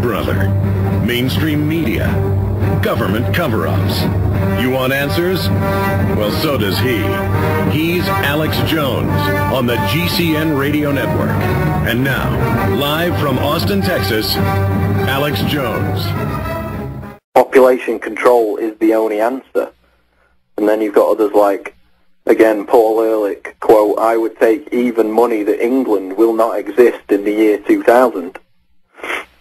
brother. Mainstream media. Government cover-ups. You want answers? Well, so does he. He's Alex Jones on the GCN Radio Network. And now, live from Austin, Texas, Alex Jones. Population control is the only answer. And then you've got others like, again, Paul Ehrlich, quote, I would take even money that England will not exist in the year 2000.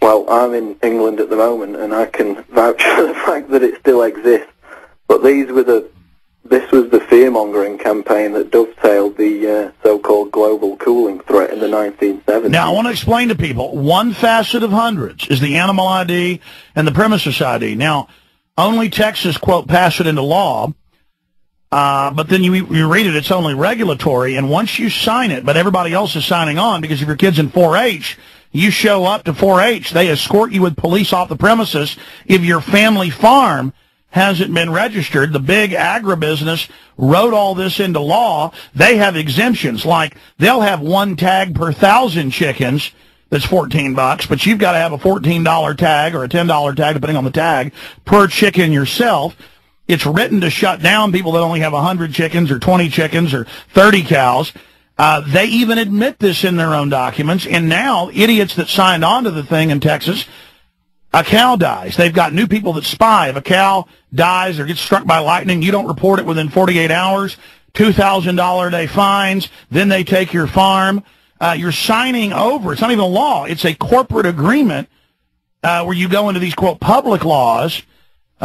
Well, I'm in England at the moment, and I can vouch for the fact that it still exists. But this was the fear-mongering campaign that dovetailed the so-called global cooling threat in the 1970s. Now, I want to explain to people, one facet of hundreds is the animal ID and the premises ID. Now, only Texas, quote, passed it into law, but then you read it, it's only regulatory, and once you sign it, but everybody else is signing on, because if your kid's in 4-H, you show up to 4-H, they escort you with police off the premises. If your family farm hasn't been registered, the big agribusiness wrote all this into law. They have exemptions, like they'll have one tag per 1,000 chickens that's $14, but you've got to have a $14 tag or a $10 tag, depending on the tag, per chicken yourself. It's written to shut down people that only have 100 chickens or 20 chickens or 30 cows. They even admit this in their own documents, and now idiots that signed on to the thing in Texas, a cow dies. They've got new people that spy. If a cow dies or gets struck by lightning, you don't report it within 48 hours, $2,000 a day fines, then they take your farm. You're signing over. It's not even a law. It's a corporate agreement where you go into these, quote, public laws,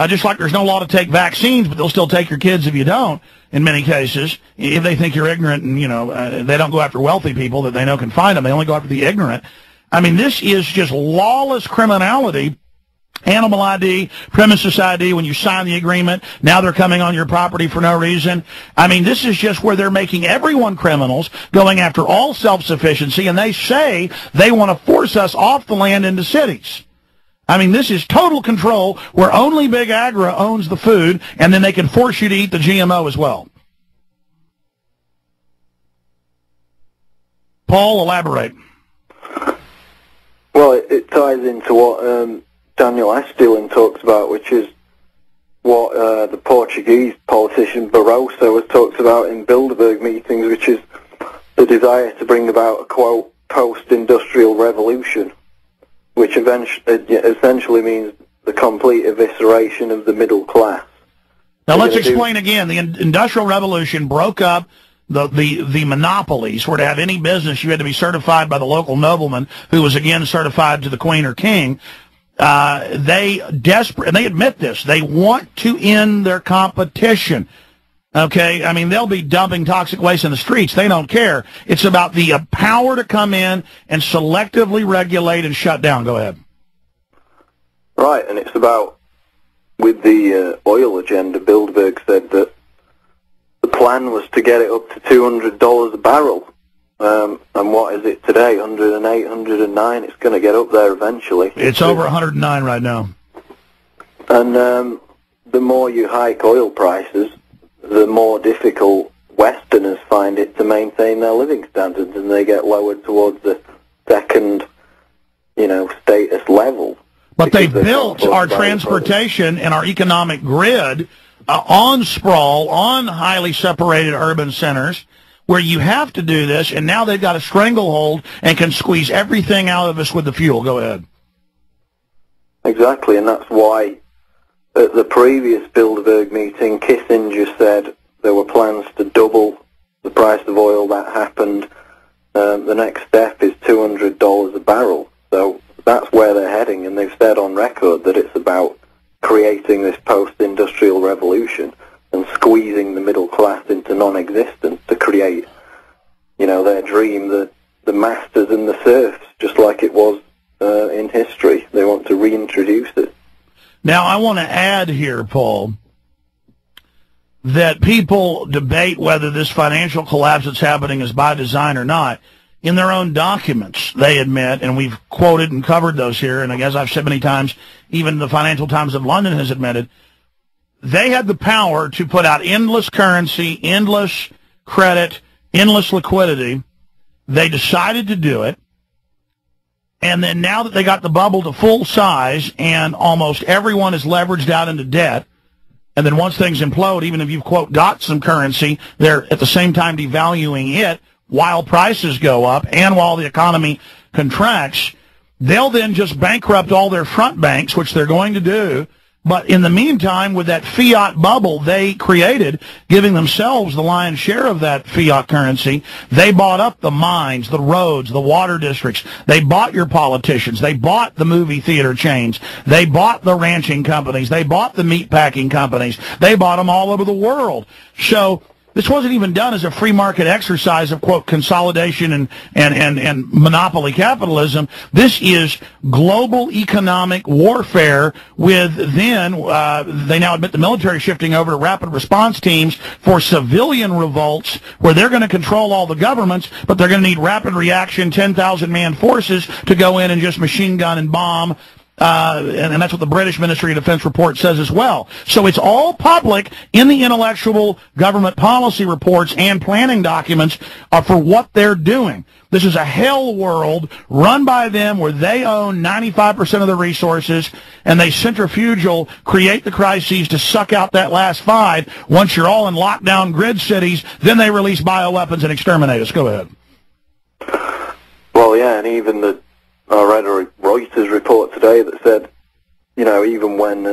just like there's no law to take vaccines, but they'll still take your kids if you don't, in many cases, if they think you're ignorant and, you know, they don't go after wealthy people that they know can find them. They only go after the ignorant. I mean, this is just lawless criminality. Animal ID, premises ID, when you sign the agreement, now they're coming on your property for no reason. I mean, this is just where they're making everyone criminals, going after all self-sufficiency, and they say they want to force us off the land into cities. I mean, this is total control where only Big Agra owns the food, and then they can force you to eat the GMO as well. Paul, elaborate. Well, it ties into what Daniel Estelin talks about, which is what the Portuguese politician Barroso has talked about in Bilderberg meetings, which is the desire to bring about a, quote, post-industrial revolution, which essentially means the complete evisceration of the middle class. Now, let's explain again. The Industrial Revolution broke up the monopolies. Where to have any business, you had to be certified by the local nobleman, who was, again, certified to the queen or king. They desperate, and they admit this, they want to end their competition. Okay, I mean, they'll be dumping toxic waste in the streets. They don't care. It's about the power to come in and selectively regulate and shut down. Go ahead. Right, and it's about, with the oil agenda, Bilderberg said that the plan was to get it up to $200 a barrel. And what is it today? 108, 109. It's going to get up there eventually. It's over 109 right now. And the more you hike oil prices, the more difficult Westerners find it to maintain their living standards, and they get lowered towards the second, status level. But they built our transportation and our economic grid on sprawl, on highly separated urban centers, where you have to do this, and now they've got a stranglehold and can squeeze everything out of us with the fuel. Go ahead. Exactly, and that's why at the previous Bilderberg meeting, Kissinger said there were plans to double the price of oil. That happened. The next step is $200 a barrel. So that's where they're heading, and they've said on record that it's about creating this post-industrial revolution and squeezing the middle class into non-existence to create, their dream, the masters and the serfs, just like it was in history. They want to reintroduce it. Now, I want to add here, Paul, that people debate whether this financial collapse that's happening is by design or not. In their own documents, they admit, and we've quoted and covered those here, and as I've said many times, even the Financial Times of London has admitted, they had the power to put out endless currency, endless credit, endless liquidity. They decided to do it. And then now that they got the bubble to full size and almost everyone is leveraged out into debt, and then once things implode, even if you've, quote, got some currency, they're at the same time devaluing it while prices go up and while the economy contracts. They'll then just bankrupt all their front banks, which they're going to do. But in the meantime, with that fiat bubble they created, giving themselves the lion's share of that fiat currency, they bought up the mines, the roads, the water districts. They bought your politicians. They bought the movie theater chains. They bought the ranching companies. They bought the meat packing companies. They bought them all over the world. So this wasn't even done as a free market exercise of, quote, consolidation and monopoly capitalism. This is global economic warfare with then, they now admit the military shifting over to rapid response teams for civilian revolts where they're going to control all the governments, but they're going to need rapid reaction, 10,000-man forces to go in and just machine gun and bomb. And that's what the British Ministry of Defense report says as well. So it's all public in the intellectual government policy reports and planning documents for what they're doing. This is a hell world run by them where they own 95% of the resources and they centrifugal create the crises to suck out that last 5. Once you're all in lockdown grid cities, then they release bioweapons and exterminate us. Go ahead. Well, yeah, and even I read a Reuters report today that said, you know, even when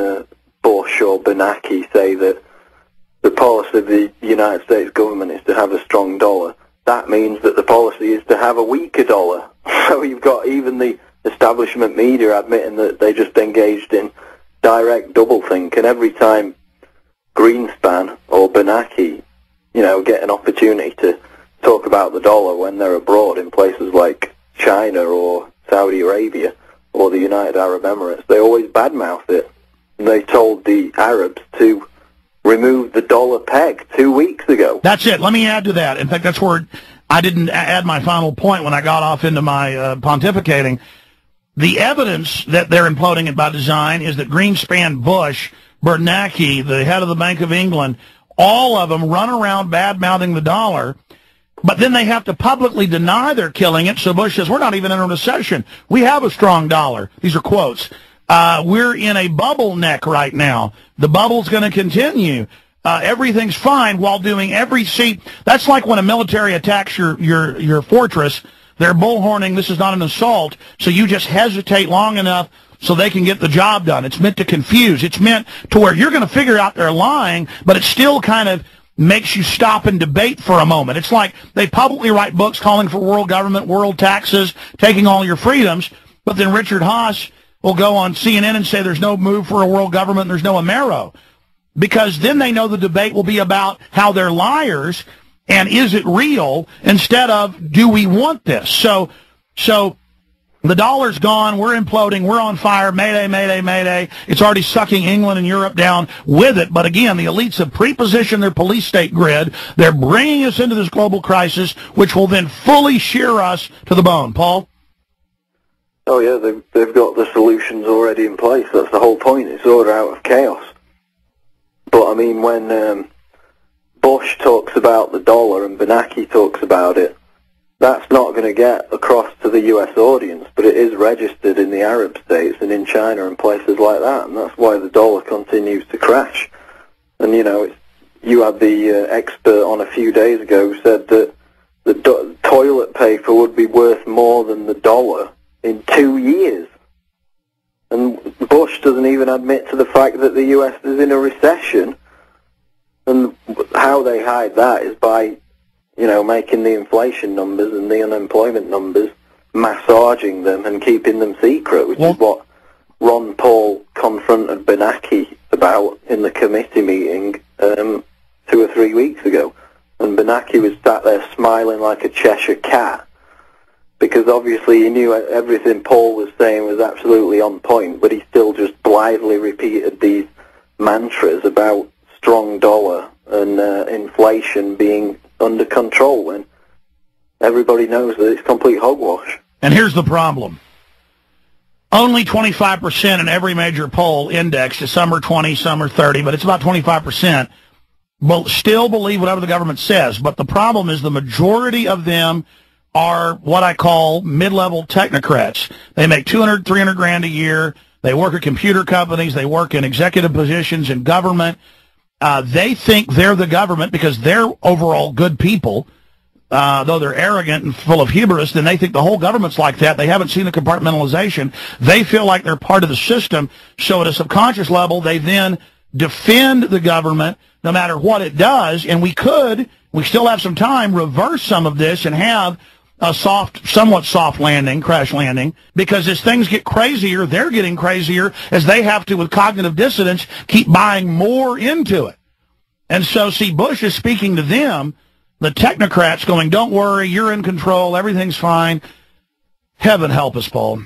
Bush or Bernanke say that the policy of the United States government is to have a strong dollar, that means that the policy is to have a weaker dollar. So you've got even the establishment media admitting that they just engaged in direct doublethink, and every time Greenspan or Bernanke, you know, get an opportunity to talk about the dollar when they're abroad in places like China or Saudi Arabia or the United Arab Emirates, they always badmouth it. They told the Arabs to remove the dollar peg 2 weeks ago. That's it. Let me add to that. In fact, that's where I didn't add my final point when I got off into my pontificating. The evidence that they're imploding it by design is that Greenspan, Bush, Bernanke, the head of the Bank of England, all of them run around bad-mouthing the dollar. But then they have to publicly deny they're killing it. So Bush says, we're not even in a recession. We have a strong dollar. These are quotes. We're in a bubble neck right now. The bubble's going to continue. Everything's fine while doing that's like when a military attacks your fortress. They're bullhorning, this is not an assault. So you just hesitate long enough so they can get the job done. It's meant to confuse. It's meant to where you're going to figure out they're lying, but it still kind of makes you stop and debate for a moment. It's like they publicly write books calling for world government, world taxes, taking all your freedoms, but then Richard Haas will go on CNN and say there's no move for a world government, there's no Amero. Because then they know the debate will be about how they're liars and is it real instead of do we want this. So the dollar's gone, we're imploding, we're on fire, mayday, mayday, mayday. It's already sucking England and Europe down with it. But again, the elites have prepositioned their police state grid. They're bringing us into this global crisis, which will then fully shear us to the bone. Paul? Oh, yeah, they've got the solutions already in place. That's the whole point. It's order out of chaos. But, I mean, when Bush talks about the dollar and Bernanke talks about it, that's not going to get across to the U.S. audience, but it is registered in the Arab states and in China and places like that, and that's why the dollar continues to crash. And, you know, you had the expert on a few days ago who said that the toilet paper would be worth more than the dollar in 2 years. And Bush doesn't even admit to the fact that the U.S. is in a recession, and how they hide that is by, you know, making the inflation numbers and the unemployment numbers, massaging them and keeping them secret, which is what Ron Paul confronted Bernanke about in the committee meeting 2 or 3 weeks ago. And Bernanke was sat there smiling like a Cheshire cat, because obviously he knew everything Paul was saying was absolutely on point, but he still just blithely repeated these mantras about strong dollar and inflation being under control, and everybody knows that it's complete hogwash. And here's the problem. Only 25% in every major poll indexed, some are 20, some are 30, but it's about 25%, will still believe whatever the government says. But the problem is the majority of them are what I call mid-level technocrats. They make 200, 300 grand a year. They work at computer companies. They work in executive positions in government. They think they're the government because they're overall good people. Though they're arrogant and full of hubris, then they think the whole government's like that. They haven't seen the compartmentalization. They feel like they're part of the system. So at a subconscious level, they then defend the government no matter what it does. And we still have some time, reverse some of this and have a somewhat soft landing, crash landing, because as things get crazier, they're getting crazier as they have to, with cognitive dissonance, keep buying more into it. And so, see, Bush is speaking to them, the technocrats, going, don't worry, you're in control, everything's fine. Heaven help us, Paul.